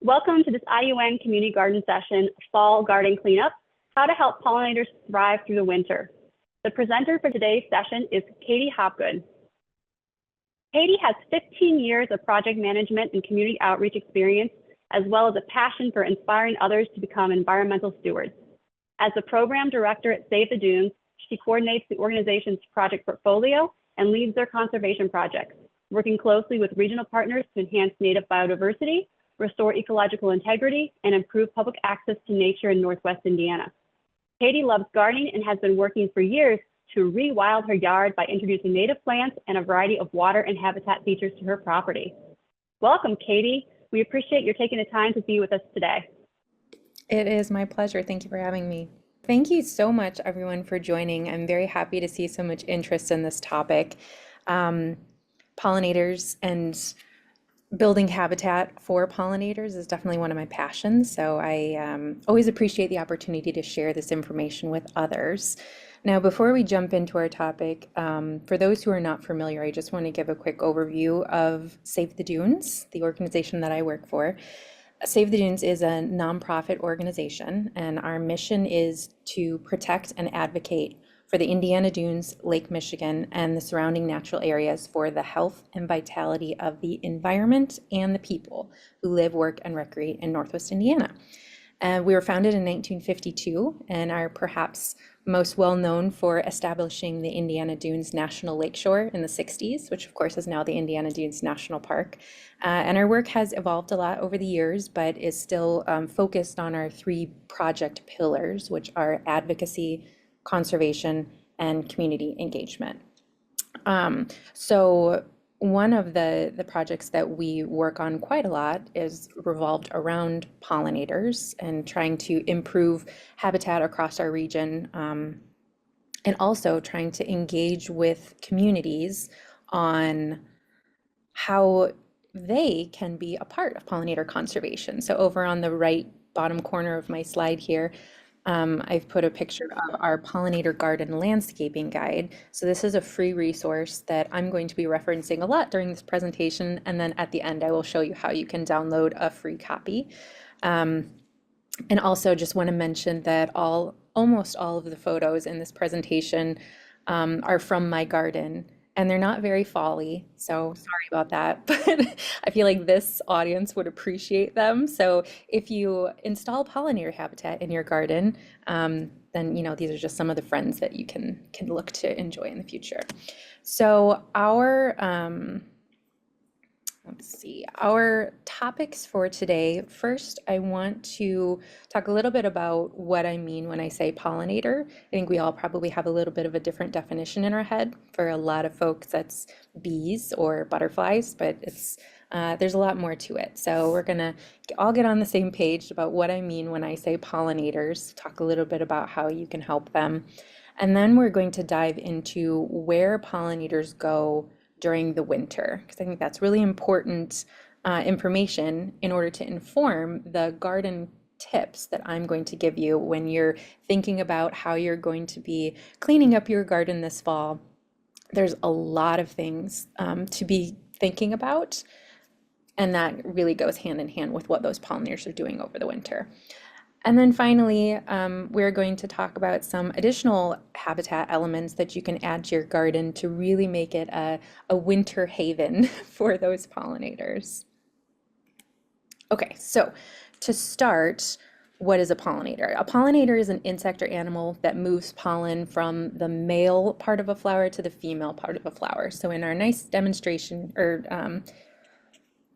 Welcome to this IUN Community Garden Session, Fall Garden Cleanup, How to Help Pollinators Thrive Through the Winter. The presenter for today's session is Katie Hodgood. Katie has 15 years of project management and community outreach experience, as well as a passion for inspiring others to become environmental stewards. As the program director at Save the Dunes, she coordinates the organization's project portfolio and leads their conservation projects, working closely with regional partners to enhance native biodiversity, restore ecological integrity, and improve public access to nature in Northwest Indiana. Katie loves gardening and has been working for years to rewild her yard by introducing native plants and a variety of water and habitat features to her property. Welcome, Katie. We appreciate your taking the time to be with us today. It is my pleasure. Thank you for having me. Thank you so much, everyone, for joining. I'm very happy to see so much interest in this topic. Pollinators and building habitat for pollinators is definitely one of my passions. So I always appreciate the opportunity to share this information with others. Now, before we jump into our topic, for those who are not familiar, I just want to give a quick overview of Save the Dunes, the organization that I work for. Save the Dunes is a nonprofit organization, and our mission is to protect and advocate for the Indiana Dunes, Lake Michigan, and the surrounding natural areas for the health and vitality of the environment and the people who live, work, and recreate in Northwest Indiana. We were founded in 1952 and are perhaps most well known for establishing the Indiana Dunes National Lakeshore in the 60s, which of course is now the Indiana Dunes National Park. And our work has evolved a lot over the years, but is still focused on our three project pillars, which are advocacy, conservation, and community engagement. So one of the projects that we work on quite a lot is revolved around pollinators and trying to improve habitat across our region, and also trying to engage with communities on how they can be a part of pollinator conservation. So over on the right bottom corner of my slide here, I've put a picture of our pollinator garden landscaping guide. So this is a free resource that I'm going to be referencing a lot during this presentation. And then at the end, I will show you how you can download a free copy. And also just want to mention that almost all of the photos in this presentation are from my garden. And they're not very fall-y, so sorry about that, but I feel like this audience would appreciate them. So if you install pollinator habitat in your garden, then these are just some of the friends that you can look to enjoy in the future. So our topics for today. First, I want to talk a little bit about what I mean when I say pollinator. I think we all probably have a little bit of a different definition in our head. For a lot of folks, that's bees or butterflies, but there's a lot more to it. So we're gonna all get on the same page about what I mean when I say pollinators, talk a little bit about how you can help them. And then we're going to dive into where pollinators go during the winter, because I think that's really important information in order to inform the garden tips that I'm going to give you when you're thinking about how you're going to be cleaning up your garden this fall. There's a lot of things to be thinking about, and that really goes hand in hand with what those pollinators are doing over the winter. And then finally, we're going to talk about some additional habitat elements that you can add to your garden to really make it a winter haven for those pollinators. Okay, so to start, what is a pollinator? A pollinator is an insect or animal that moves pollen from the male part of a flower to the female part of a flower. So in our nice demonstration or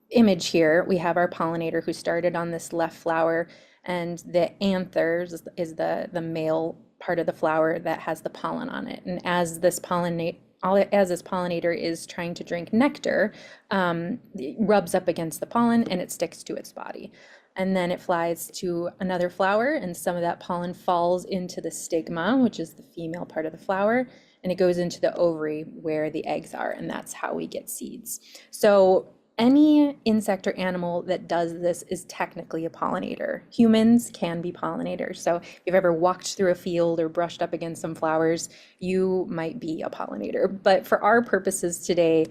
image here, we have our pollinator who started on this left flower, and the anthers is the male part of the flower that has the pollen on it. And as this pollinator is trying to drink nectar, it rubs up against the pollen and it sticks to its body. And then it flies to another flower, and some of that pollen falls into the stigma, which is the female part of the flower, and it goes into the ovary where the eggs are, and that's how we get seeds. So any insect or animal that does this is technically a pollinator. Humans can be pollinators. So if you've ever walked through a field or brushed up against some flowers, you might be a pollinator. But for our purposes today,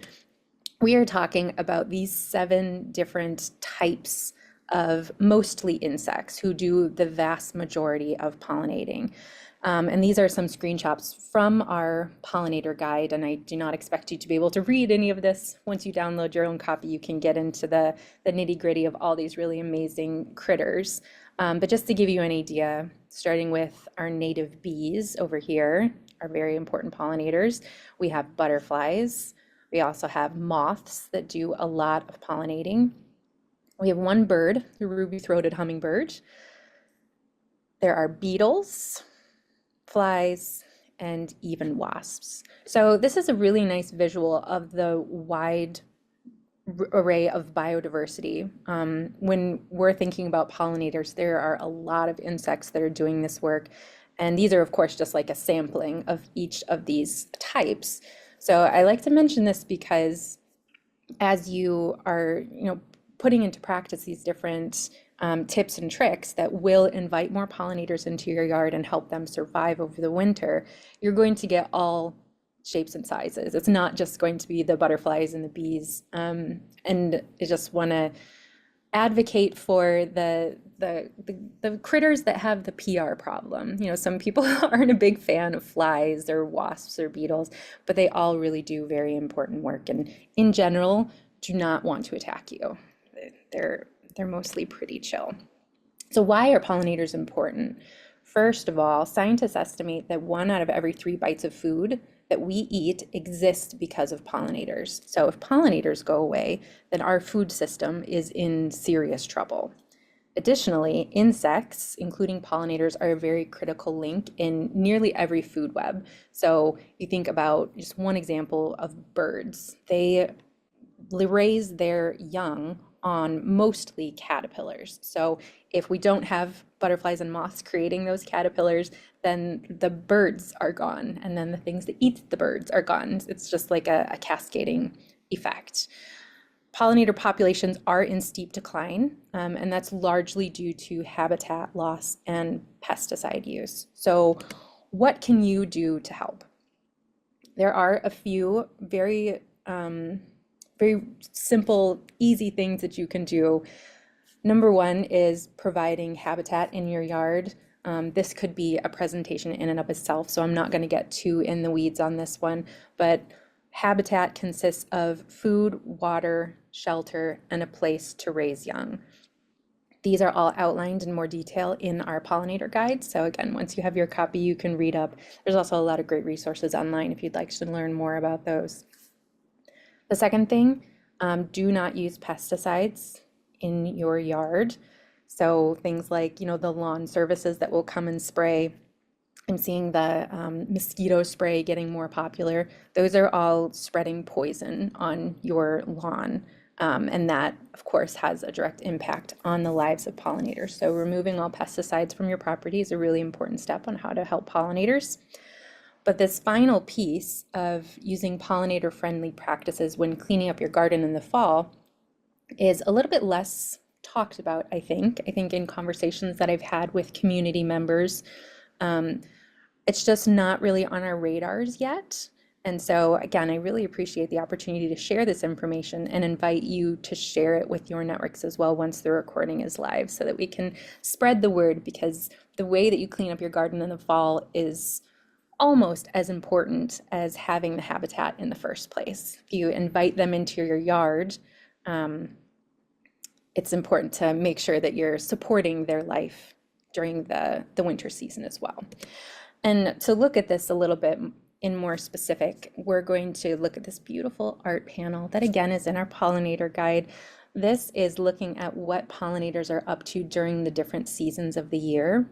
we are talking about these 7 different types of mostly insects who do the vast majority of pollinating. And these are some screenshots from our pollinator guide, and I do not expect you to be able to read any of this. Once you download your own copy, you can get into the nitty-gritty of all these really amazing critters. But just to give you an idea, starting with our native bees over here, our very important pollinators, we have butterflies. We also have moths that do a lot of pollinating. We have one bird, the ruby-throated hummingbird. There are beetles, flies, and even wasps. So this is a really nice visual of the wide array of biodiversity. When we're thinking about pollinators, there are a lot of insects that are doing this work. And these are, of course, just like a sampling of each of these types. So I like to mention this because as you are, putting into practice these different tips and tricks that will invite more pollinators into your yard and help them survive over the winter, you're going to get all shapes and sizes. It's not just going to be the butterflies and the bees. And I just want to advocate for the critters that have the PR problem. Some people aren't a big fan of flies or wasps or beetles, but they all really do very important work, and in general do not want to attack you. They're mostly pretty chill. So why are pollinators important? First of all, scientists estimate that 1 out of every 3 bites of food that we eat exist because of pollinators. So if pollinators go away, then our food system is in serious trouble. Additionally, insects, including pollinators, are a very critical link in nearly every food web. So you think about just one example of birds. They raise their young on mostly caterpillars. So if we don't have butterflies and moths creating those caterpillars, then the birds are gone, and then the things that eat the birds are gone. It's just like a cascading effect. Pollinator populations are in steep decline, and that's largely due to habitat loss and pesticide use. So what can you do to help? There are a few very simple, easy things that you can do. Number one is providing habitat in your yard. This could be a presentation in and of itself, so I'm not going to get too in the weeds on this one, but habitat consists of food, water, shelter, and a place to raise young. These are all outlined in more detail in our pollinator guide. So again, once you have your copy, you can read up. There's also a lot of great resources online if you'd like to learn more about those. The second thing, do not use pesticides in your yard. So things like, the lawn services that will come and spray. I'm seeing the mosquito spray getting more popular. Those are all spreading poison on your lawn. And that, of course, has a direct impact on the lives of pollinators. So removing all pesticides from your property is a really important step on how to help pollinators. But this final piece of using pollinator-friendly practices when cleaning up your garden in the fall is a little bit less talked about, I think. I think in conversations that I've had with community members, it's just not really on our radars yet. And so again, I really appreciate the opportunity to share this information and invite you to share it with your networks as well once the recording is live, so that we can spread the word, because the way that you clean up your garden in the fall is almost as important as having the habitat in the first place. If you invite them into your yard, it's important to make sure that you're supporting their life during the winter season as well. And to look at this a little bit in more specific, we're going to look at this beautiful art panel that again is in our pollinator guide. This is looking at what pollinators are up to during the different seasons of the year.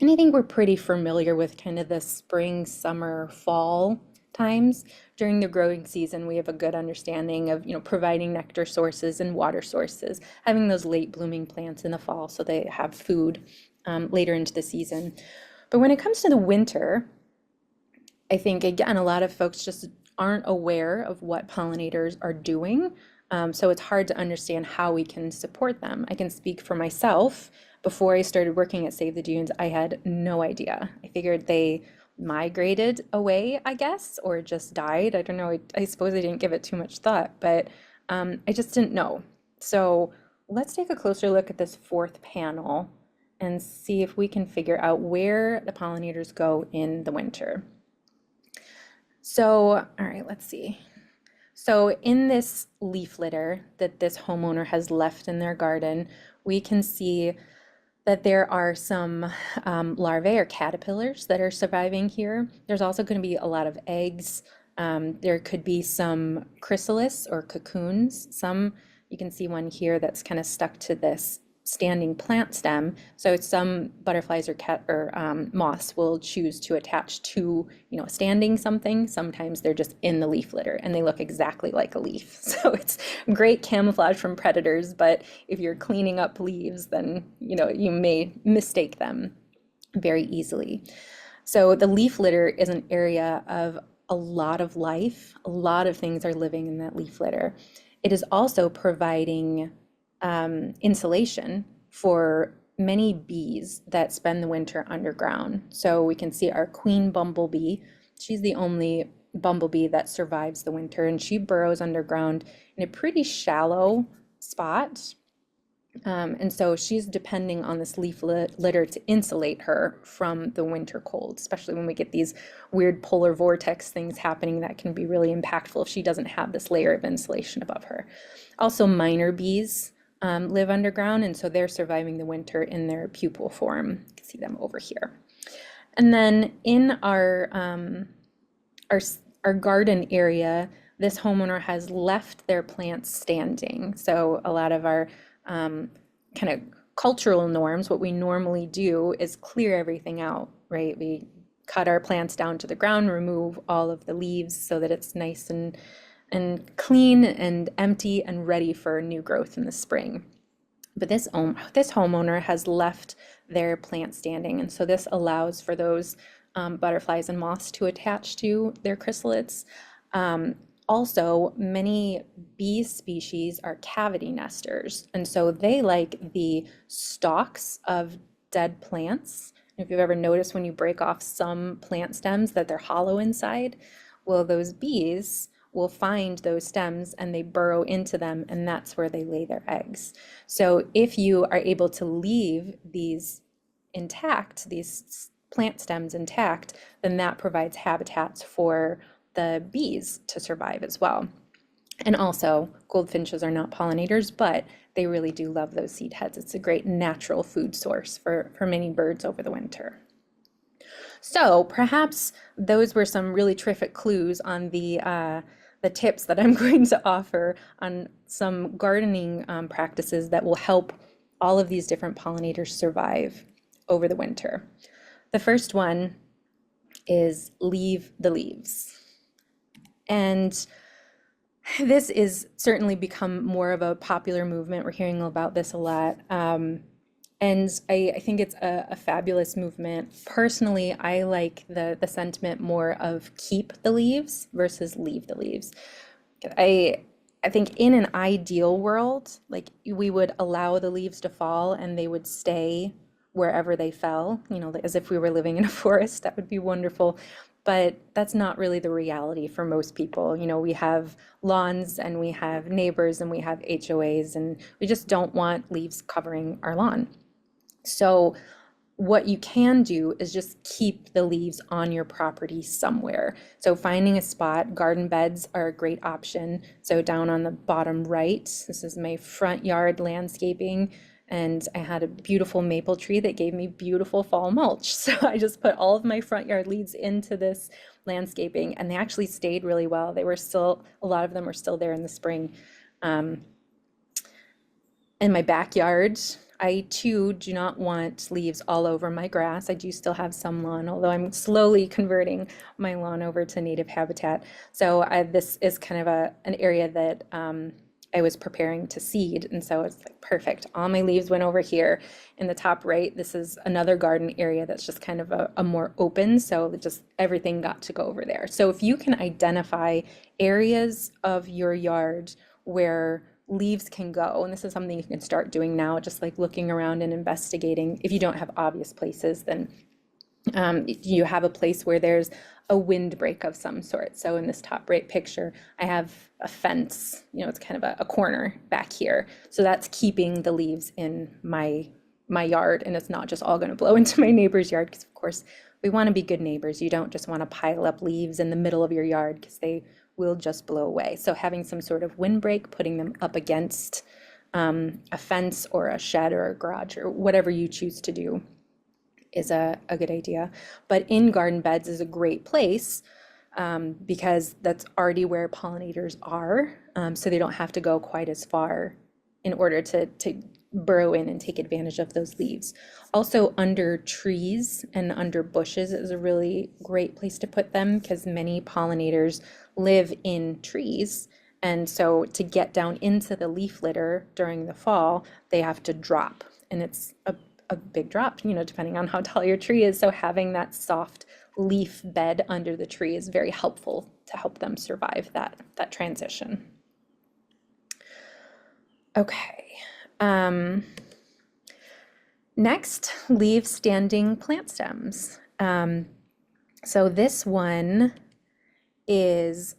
And I think we're pretty familiar with kind of the spring, summer, fall times. During the growing season, we have a good understanding of, providing nectar sources and water sources, having those late blooming plants in the fall so they have food later into the season. But when it comes to the winter, I think, again, a lot of folks just aren't aware of what pollinators are doing. So it's hard to understand how we can support them. I can speak for myself. Before I started working at Save the Dunes, I had no idea. I figured they migrated away, I guess, or just died. I don't know. I suppose I didn't give it too much thought, but I just didn't know. So let's take a closer look at this fourth panel and see if we can figure out where the pollinators go in the winter. So, all right, let's see. So in this leaf litter that this homeowner has left in their garden, we can see that there are some larvae or caterpillars that are surviving here. There's also going to be a lot of eggs. There could be some chrysalis or cocoons. You can see one here that's kind of stuck to this standing plant stem. So some butterflies or moths will choose to attach to, standing something. Sometimes they're just in the leaf litter and they look exactly like a leaf. So it's great camouflage from predators, but if you're cleaning up leaves, then, you may mistake them very easily. So the leaf litter is an area of a lot of life. A lot of things are living in that leaf litter. It is also providing insulation for many bees that spend the winter underground. So we can see our queen bumblebee. She's the only bumblebee that survives the winter, and she burrows underground in a pretty shallow spot. And so she's depending on this leaf litter to insulate her from the winter cold, especially when we get these weird polar vortex things happening that can be really impactful if she doesn't have this layer of insulation above her. Also, minor bees live underground, and so they're surviving the winter in their pupal form. You can see them over here. And then in our garden area, this homeowner has left their plants standing. So a lot of our kind of cultural norms, what we normally do is clear everything out, right? We cut our plants down to the ground, remove all of the leaves so that it's nice and clean and empty and ready for new growth in the spring. But this homeowner has left their plant standing, and so this allows for those butterflies and moths to attach to their chrysalids. Also, many bee species are cavity nesters, and so they like the stalks of dead plants. If you've ever noticed when you break off some plant stems that they're hollow inside, well, those bees will find those stems and they burrow into them, and that's where they lay their eggs. So if you are able to leave these intact, these plant stems intact, then that provides habitats for the bees to survive as well. And also, goldfinches are not pollinators, but they really do love those seed heads. It's a great natural food source for many birds over the winter. So perhaps those were some really terrific clues on the tips that I'm going to offer on some gardening practices that will help all of these different pollinators survive over the winter. The first one is leave the leaves. And this is certainly become more of a popular movement. We're hearing about this a lot. And I think it's a fabulous movement. Personally, I like the sentiment more of keep the leaves versus leave the leaves. I think in an ideal world, like we would allow the leaves to fall and they would stay wherever they fell, as if we were living in a forest. That would be wonderful. But that's not really the reality for most people. We have lawns and we have neighbors and we have HOAs, and we just don't want leaves covering our lawn. So what you can do is just keep the leaves on your property somewhere. So finding a spot, garden beds are a great option. So down on the bottom right, this is my front yard landscaping, and I had a beautiful maple tree that gave me beautiful fall mulch. So I just put all of my front yard leaves into this landscaping, and they actually stayed really well. A lot of them are still there in the spring. In my backyard, I too do not want leaves all over my grass. I do still have some lawn, although I'm slowly converting my lawn over to native habitat. So this is kind of an area that I was preparing to seed, and so it's like perfect. All my leaves went over here. In the top right, this is another garden area that's just kind of a more open, so just everything got to go over there. So if you can identify areas of your yard where leaves can go, and this is something you can start doing now, just like looking around and investigating. If you don't have obvious places, then You have a place where there's a windbreak of some sort. So in this top right picture, I have a fence, it's kind of a corner back here. So that's keeping the leaves in my yard, and it's not just all going to blow into my neighbor's yard, because of course we want to be good neighbors. You don't just want to pile up leaves in the middle of your yard, because they will just blow away. So having some sort of windbreak, putting them up against a fence or a shed or a garage or whatever you choose to do is a good idea. But in garden beds is a great place because that's already where pollinators are. So they don't have to go quite as far in order to burrow in and take advantage of those leaves. Also, under trees and under bushes is a really great place to put them, because many pollinators live in trees. And so to get down into the leaf litter during the fall, they have to drop. And it's a big drop, depending on how tall your tree is. So having that soft leaf bed under the tree is very helpful to help them survive that transition. Okay. Next, leave standing plant stems. So this one is,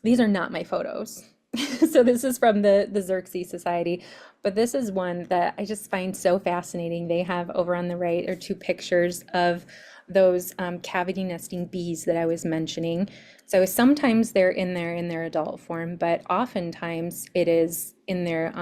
these are not my photos. So this is from the Xerxes Society, but this is one that I just find so fascinating. They have over on the right are two pictures of those cavity nesting bees that I was mentioning. So sometimes they're in their adult form, but oftentimes it is in their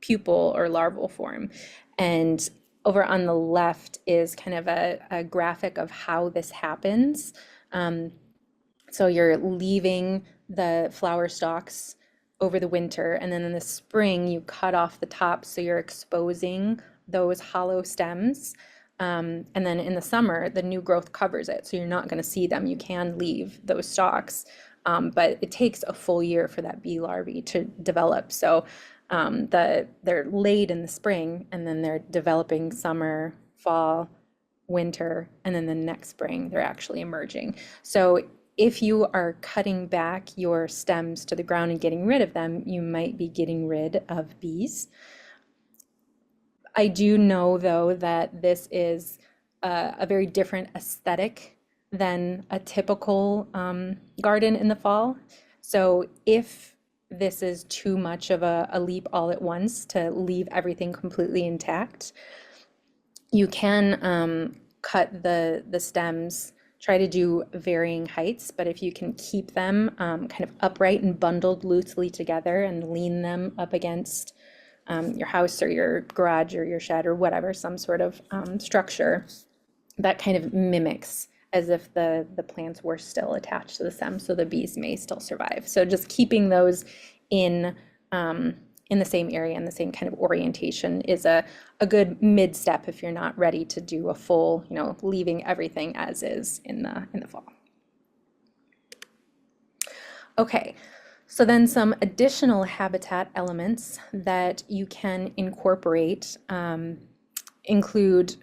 pupal or larval form. And over on the left is kind of a graphic of how this happens. So you're leaving the flower stalks over the winter, and then in the spring you cut off the top, so you're exposing those hollow stems. And then in the summer, the new growth covers it, so you're not going to see them. You can leave those stalks, but it takes a full year for that bee larvae to develop. So they're laid in the spring, and then they're developing summer, fall, winter, and then the next spring they're actually emerging. So if you are cutting back your stems to the ground and getting rid of them, you might be getting rid of bees. I do know, though, that this is a very different aesthetic than a typical garden in the fall. So if this is too much of a leap all at once to leave everything completely intact, you can cut the stems, try to do varying heights, but if you can keep them kind of upright and bundled loosely together and lean them up against your house or your garage or your shed or whatever, some sort of structure, that kind of mimics as if the plants were still attached to the stem, so the bees may still survive. So just keeping those in the same area and the same kind of orientation is a good mid step if you're not ready to do a full, leaving everything as is in the fall. Okay, so then some additional habitat elements that you can incorporate include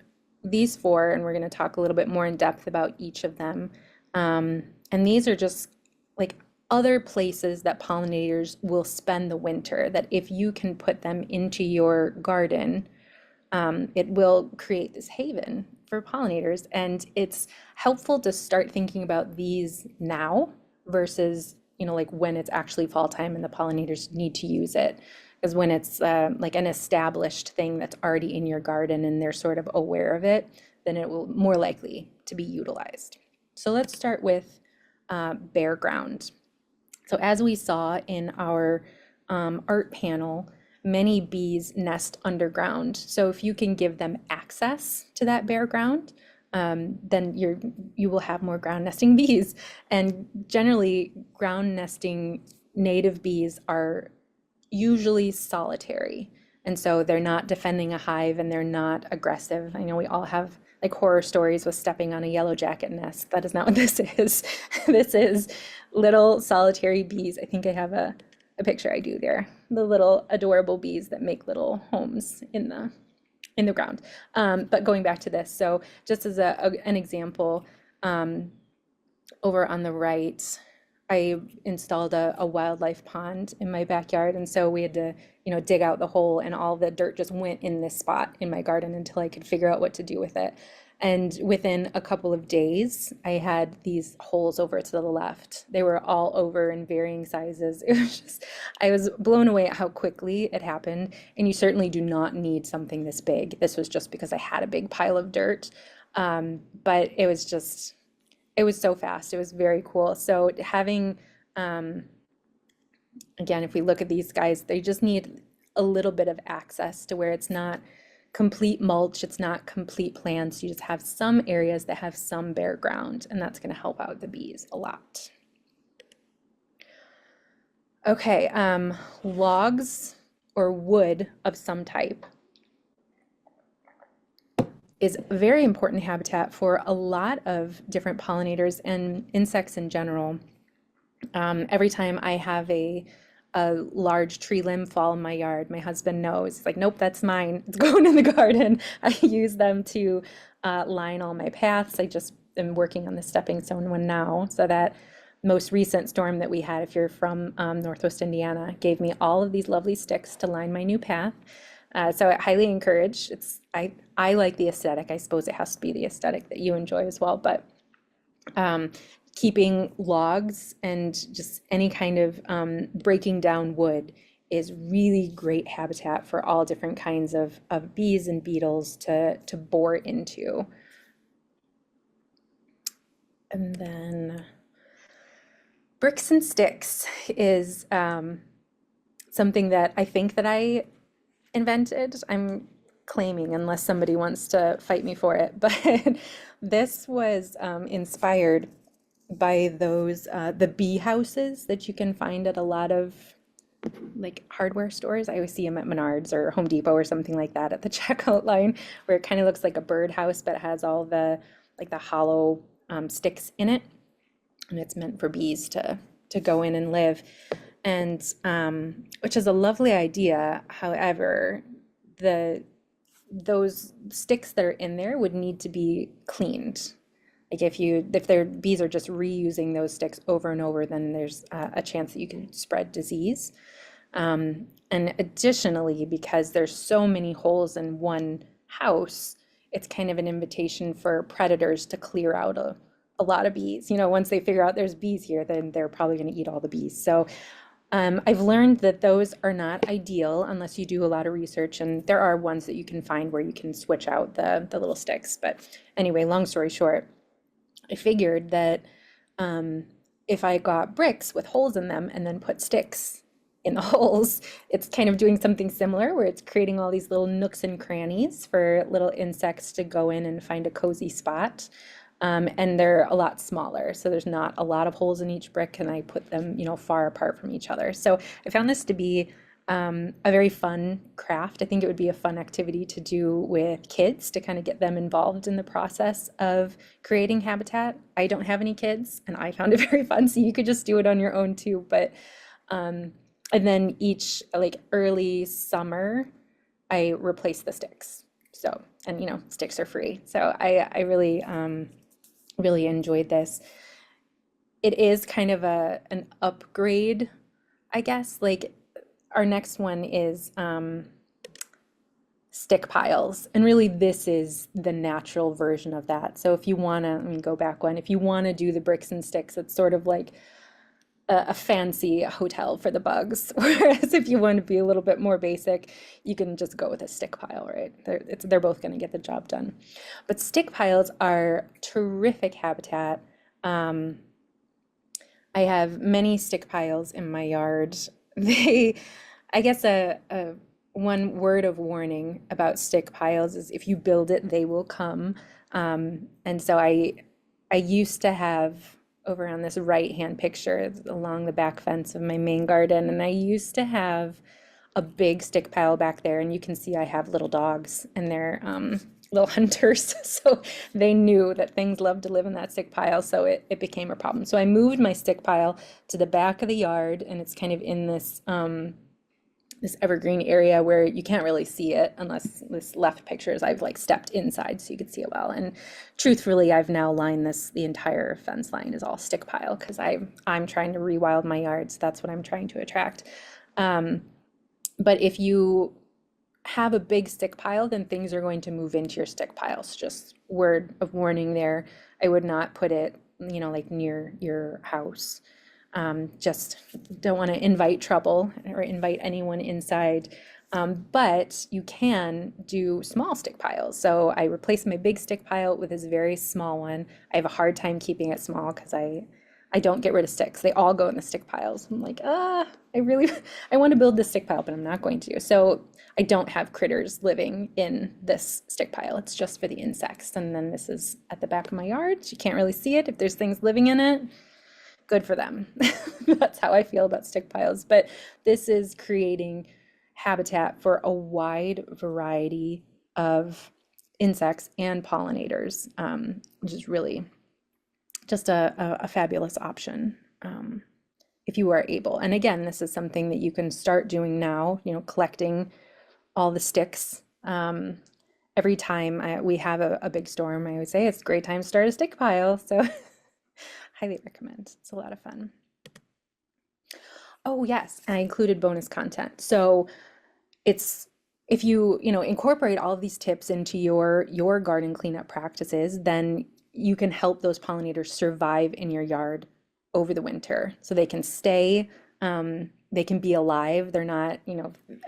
these four, and we're going to talk a little bit more in depth about each of them. And these are just like other places that pollinators will spend the winter, that if you can put them into your garden, it will create this haven for pollinators. And it's helpful to start thinking about these now versus, like when it's actually fall time and the pollinators need to use it. Because when it's like an established thing that's already in your garden and they're sort of aware of it, then it will more likely to be utilized. So let's start with bare ground. So as we saw in our art panel, many bees nest underground. So if you can give them access to that bare ground, then you will have more ground nesting bees. And generally, ground nesting native bees are usually solitary. And so they're not defending a hive and they're not aggressive. I know we all have like horror stories with stepping on a yellow jacket nest. That is not what this is. This is little solitary bees. I think I have a picture I do there. The little adorable bees that make little homes in the ground. But going back to this, so just as an example, over on the right, I installed a wildlife pond in my backyard, and so we had to, dig out the hole, and all the dirt just went in this spot in my garden until I could figure out what to do with it. And within a couple of days, I had these holes over to the left. They were all over in varying sizes. It was just, I was blown away at how quickly it happened. And you certainly do not need something this big. This was just because I had a big pile of dirt. But it was so fast. It was very cool. So having, again, if we look at these guys, they just need a little bit of access to where it's not complete mulch, it's not complete plants. You just have some areas that have some bare ground, and that's going to help out the bees a lot. Okay, logs or wood of some type is very important habitat for a lot of different pollinators and insects in general. Every time I have a large tree limb fall in my yard, my husband knows. He's like, nope, that's mine. It's going in the garden. I use them to line all my paths. I just am working on the stepping stone one now. So that most recent storm that we had, if you're from Northwest Indiana, gave me all of these lovely sticks to line my new path. So I highly encourage. I like the aesthetic. I suppose it has to be the aesthetic that you enjoy as well. But keeping logs and just any kind of breaking down wood is really great habitat for all different kinds of bees and beetles to bore into. And then bricks and sticks is something that I think that I invented. I'm claiming, unless somebody wants to fight me for it, but this was inspired by those the bee houses that you can find at a lot of like hardware stores. I always see them at Menards or Home Depot or something like that at the checkout line, where it kind of looks like a birdhouse but it has all the like the hollow sticks in it, and it's meant for bees to go in and live. And which is a lovely idea. However, those sticks that are in there would need to be cleaned. Like if their bees are just reusing those sticks over and over, then there's a chance that you can spread disease. And additionally, because there's so many holes in one house, it's kind of an invitation for predators to clear out a lot of bees. Once they figure out there's bees here, then they're probably going to eat all the bees. So I've learned that those are not ideal unless you do a lot of research, and there are ones that you can find where you can switch out the little sticks. But anyway, long story short, I figured that if I got bricks with holes in them and then put sticks in the holes, it's kind of doing something similar where it's creating all these little nooks and crannies for little insects to go in and find a cozy spot. And they're a lot smaller, so there's not a lot of holes in each brick, and I put them, far apart from each other. So I found this to be a very fun craft. I think it would be a fun activity to do with kids to kind of get them involved in the process of creating habitat. I don't have any kids, and I found it very fun, so you could just do it on your own too. But and then each early summer, I replace the sticks. So, and sticks are free. So I really really enjoyed this. It is kind of an upgrade, I guess. Like our next one is stick piles, and really this is the natural version of that. So if you want to, let me go back one, if you want to do the bricks and sticks, it's sort of like a fancy hotel for the bugs. Whereas if you want to be a little bit more basic, you can just go with a stick pile, right? They're both going to get the job done. But stick piles are terrific habitat. I have many stick piles in my yard. I guess one word of warning about stick piles is if you build it, they will come. And so I used to have, over on this right-hand picture along the back fence of my main garden, and I used to have a big stick pile back there, and you can see I have little dogs, and they're little hunters, so they knew that things love to live in that stick pile, so it became a problem. So I moved my stick pile to the back of the yard, and it's kind of in this this evergreen area where you can't really see it unless this left pictures I've like stepped inside so you could see it well. And truthfully, I've now lined the entire fence line is all stick pile because I'm trying to rewild my yard. So that's what I'm trying to attract. But if you have a big stick pile, then things are going to move into your stick piles. Just word of warning there. I would not put it, like near your house. Just don't want to invite trouble or invite anyone inside. But you can do small stick piles. So I replaced my big stick pile with this very small one. I have a hard time keeping it small because I don't get rid of sticks. They all go in the stick piles. I'm like, I want to build this stick pile, but I'm not going to. So I don't have critters living in this stick pile. It's just for the insects. And then this is at the back of my yard. You can't really see it. If there's things living in it, good for them. That's how I feel about stick piles. But this is creating habitat for a wide variety of insects and pollinators, which is really just a fabulous option if you are able. And again, this is something that you can start doing now, collecting all the sticks. Every time we have a big storm, I would say it's a great time to start a stick pile. So highly recommend. It's a lot of fun. Oh yes, and I included bonus content. So if you incorporate all of these tips into your garden cleanup practices, then you can help those pollinators survive in your yard over the winter. So they can stay, they can be alive. They're not,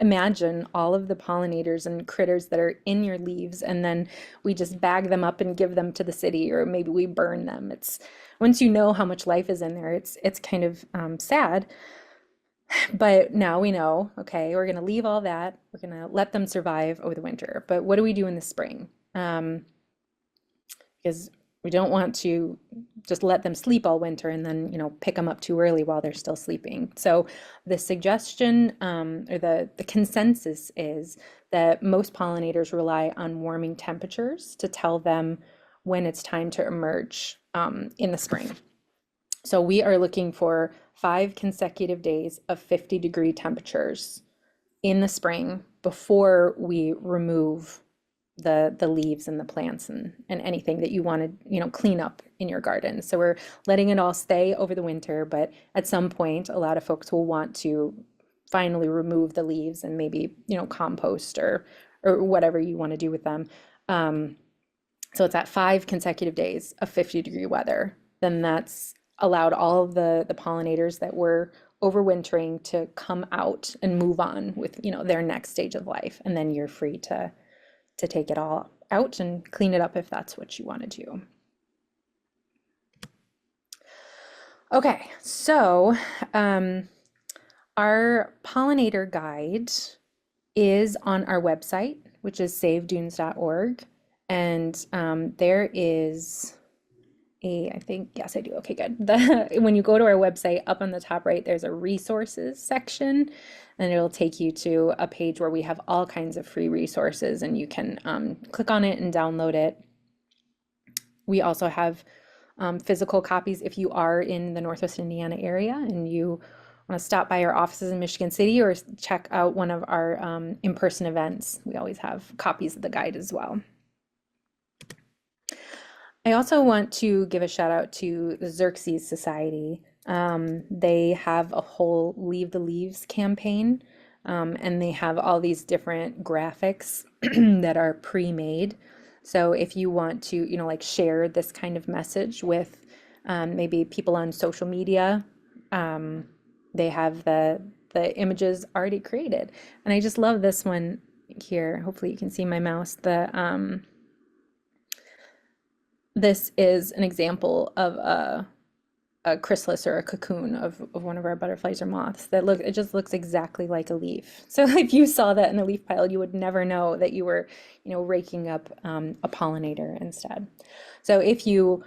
imagine all of the pollinators and critters that are in your leaves, and then we just bag them up and give them to the city, or maybe we burn them. It's once you know how much life is in there, it's kind of sad. But now we know, okay, we're going to leave all that. We're going to let them survive over the winter. But what do we do in the spring? Because we don't want to just let them sleep all winter and then, pick them up too early while they're still sleeping. So the suggestion or the consensus is that most pollinators rely on warming temperatures to tell them when it's time to emerge in the spring. So we are looking for 5 consecutive days of 50-degree temperatures in the spring before we remove the leaves and the plants and anything that you want to clean up in your garden. So we're letting it all stay over the winter, but at some point a lot of folks will want to finally remove the leaves and maybe compost or whatever you want to do with them. So it's at 5 consecutive days of 50-degree weather. Then that's allowed all of the pollinators that were overwintering to come out and move on with their next stage of life, and then you're free to take it all out and clean it up if that's what you want to do. Okay, so our pollinator guide is on our website, which is savedunes.org, and there is I think, yes, I do. Okay, good. When you go to our website, up on the top right, there's a resources section, and it'll take you to a page where we have all kinds of free resources, and you can click on it and download it. We also have physical copies if you are in the Northwest Indiana area and you want to stop by our offices in Michigan City or check out one of our in-person events. We always have copies of the guide as well. I also want to give a shout out to the Xerxes Society. They have a whole Leave the Leaves campaign, and they have all these different graphics that are pre-made. So if you want to, like share this kind of message with maybe people on social media, they have the images already created. And I just love this one here. Hopefully you can see my mouse. This is an example of a chrysalis or a cocoon of one of our butterflies or moths that it just looks exactly like a leaf. So if you saw that in a leaf pile, you would never know that you were, raking up a pollinator instead. So if you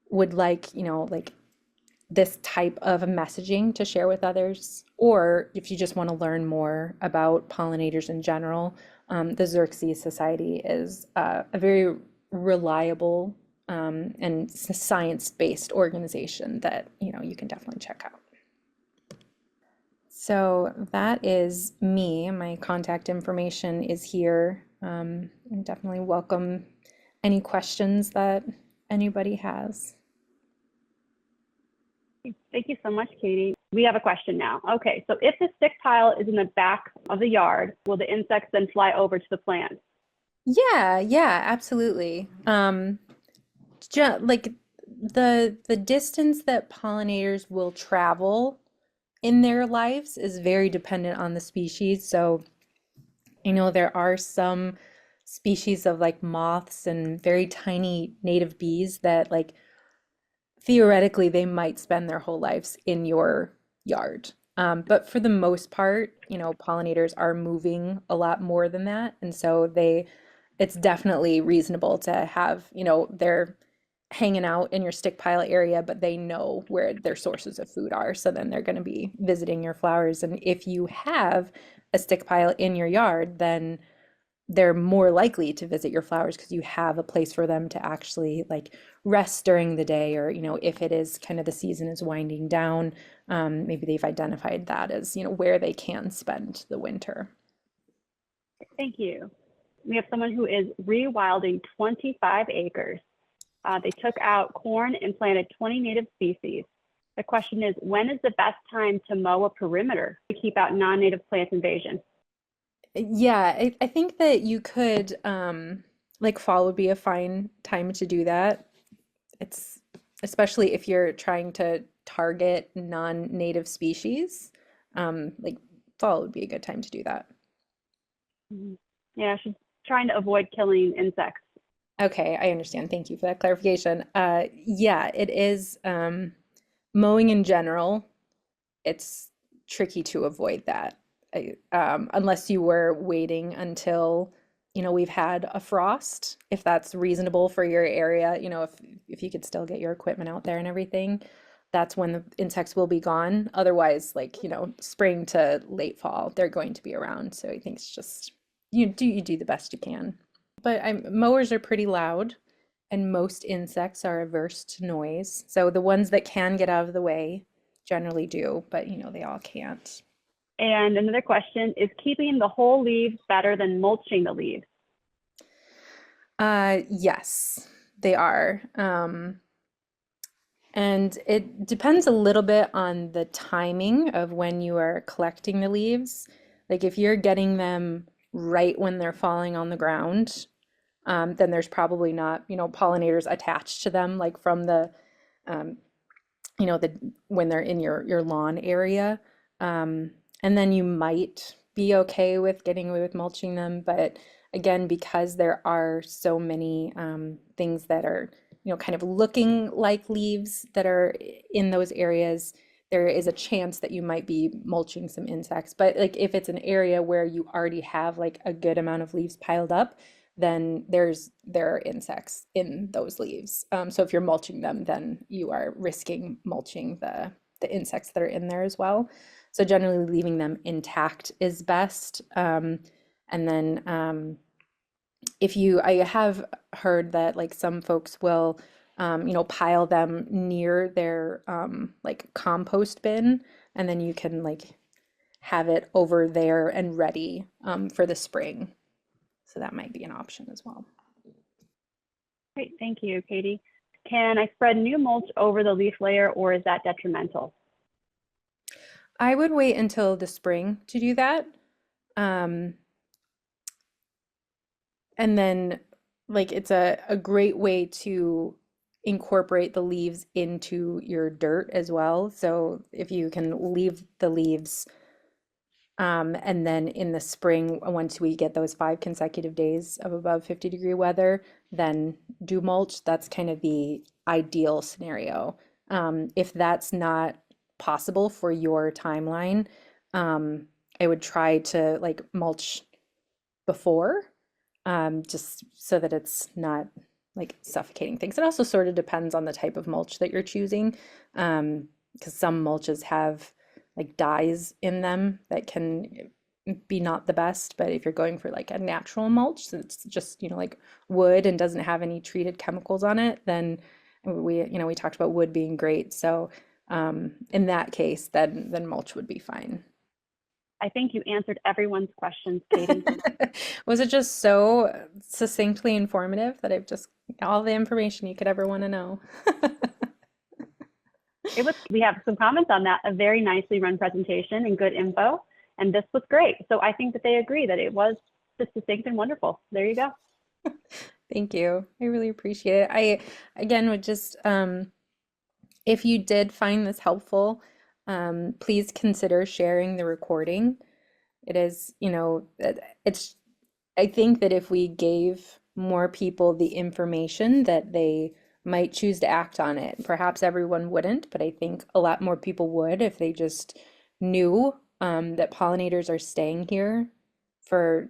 would like, like this type of messaging to share with others, or if you just want to learn more about pollinators in general, the Xerxes Society is a very reliable and science-based organization that you can definitely check out. So that is me. My contact information is here. And definitely welcome any questions that anybody has. Thank you so much, Katie. We have a question now. Okay, so if the stick pile is in the back of the yard, will the insects then fly over to the plant? Yeah, absolutely. Like the distance that pollinators will travel in their lives is very dependent on the species. So I know there are some species of like moths and very tiny native bees that like theoretically they might spend their whole lives in your yard. But for the most part, pollinators are moving a lot more than that. And so it's definitely reasonable to have, they're hanging out in your stick pile area, but they know where their sources of food are. So then they're going to be visiting your flowers. And if you have a stick pile in your yard, then they're more likely to visit your flowers because you have a place for them to actually like rest during the day, or if it is kind of the season is winding down, maybe they've identified that as where they can spend the winter. Thank you. We have someone who is rewilding 25 acres. They took out corn and planted 20 native species. The question is, when is the best time to mow a perimeter to keep out non-native plant invasion? Yeah, I think that you could, like fall would be a fine time to do that. It's especially if you're trying to target non-native species, like fall would be a good time to do that. Mhm. Yeah, she's trying to avoid killing insects. Okay, I understand. Thank you for that clarification. Yeah, it is, mowing in general, it's tricky to avoid that. Unless you were waiting until, we've had a frost, if that's reasonable for your area, if you could still get your equipment out there and everything, that's when the insects will be gone. Otherwise, like, spring to late fall, they're going to be around. So I think it's just you do the best you can. But mowers are pretty loud, and most insects are averse to noise. So the ones that can get out of the way generally do, but they all can't. And another question, is keeping the whole leaves better than mulching the leaves? Yes, they are. And it depends a little bit on the timing of when you are collecting the leaves. Like if you're getting them right when they're falling on the ground, then there's probably not, pollinators attached to them, like from um, the when they're in your lawn area. And then you might be okay with getting away with mulching them, but again, because there are so many things that are, kind of looking like leaves that are in those areas, there is a chance that you might be mulching some insects. But like if it's an area where you already have like a good amount of leaves piled up, then there are insects in those leaves. So if you're mulching them, then you are risking mulching the insects that are in there as well. So generally leaving them intact is best. And then I have heard that like some folks will, pile them near their like compost bin, and then you can like have it over there and ready for the spring. So that might be an option as well. Great, thank you, Katie. Can I spread new mulch over the leaf layer, or is that detrimental? I would wait until the spring to do that. Um, and then like it's a great way to incorporate the leaves into your dirt as well. So if you can leave the leaves, and then in the spring, once we get those 5 consecutive days of above 50-degree weather, then do mulch. That's kind of the ideal scenario. If that's not possible for your timeline, I would try to like mulch before, just so that it's not like suffocating things. It also sort of depends on the type of mulch that you're choosing, because some mulches have like dyes in them that can be not the best. But if you're going for like a natural mulch that's just, like wood and doesn't have any treated chemicals on it, then we talked about wood being great. So in that case, then mulch would be fine. I think you answered everyone's questions, Katie. Was it just so succinctly informative that I've just all the information you could ever want to know? We have some comments on that, a very nicely run presentation and good info. And this was great. So I think that they agree that it was just succinct and wonderful. There you go. Thank you. I really appreciate it. I, again, would just, if you did find this helpful, please consider sharing the recording. It is, it's, I think that if we gave more people the information that they might choose to act on it, perhaps everyone wouldn't, but I think a lot more people would if they just knew that pollinators are staying here for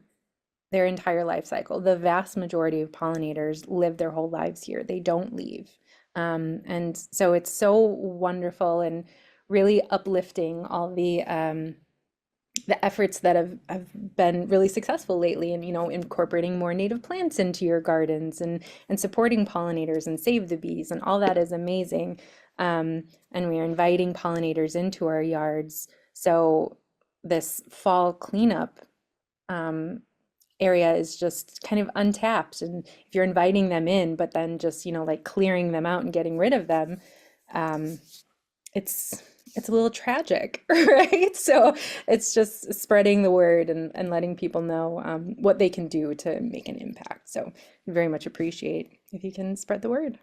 their entire life cycle. The vast majority of pollinators live their whole lives here. They don't leave. And so it's so wonderful and really uplifting all the efforts that have been really successful lately and incorporating more native plants into your gardens and supporting pollinators and save the bees, and all that is amazing. And we are inviting pollinators into our yards. So this fall cleanup area is just kind of untapped. And if you're inviting them in, but then just, like clearing them out and getting rid of them, it's a little tragic, right? So it's just spreading the word and letting people know what they can do to make an impact. So I very much appreciate if you can spread the word.